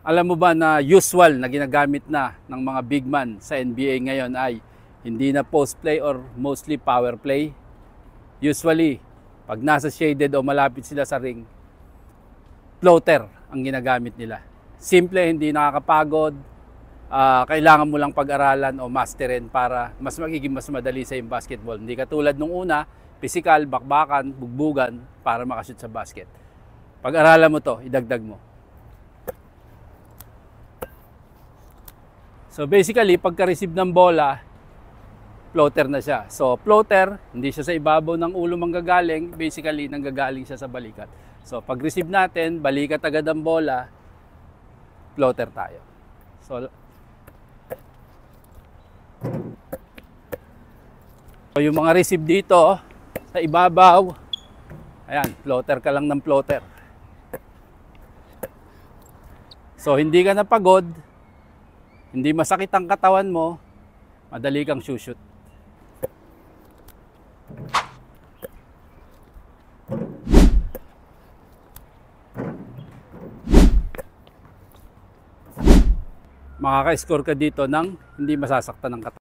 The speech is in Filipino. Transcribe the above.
Alam mo ba na usual na ginagamit na ng mga big man sa NBA ngayon ay hindi na post play or mostly power play? Usually, pag nasa shaded o malapit sila sa ring, floater ang ginagamit nila. Simple, hindi nakakapagod, kailangan mo lang pag-aralan o masterin para mas magiging mas madali sa yung basketball. Hindi katulad nung una, physical, bakbakan, bugbugan para makashoot sa basket. Pag-aralan mo to, idagdag mo. So basically, pagka-receive ng bola, floater na siya. So floater, hindi siya sa ibabaw ng ulo manggagaling, basically nanggagaling siya sa balikat. So pag receive natin, balikat agad ang bola, floater tayo. So yung mga receive dito, sa ibabaw, ayan, floater ka lang ng floater. So hindi ka napagod, hindi masakit ang katawan mo, madali kang shoot. Makaka-score ka dito ng hindi masasaktan ng katawan.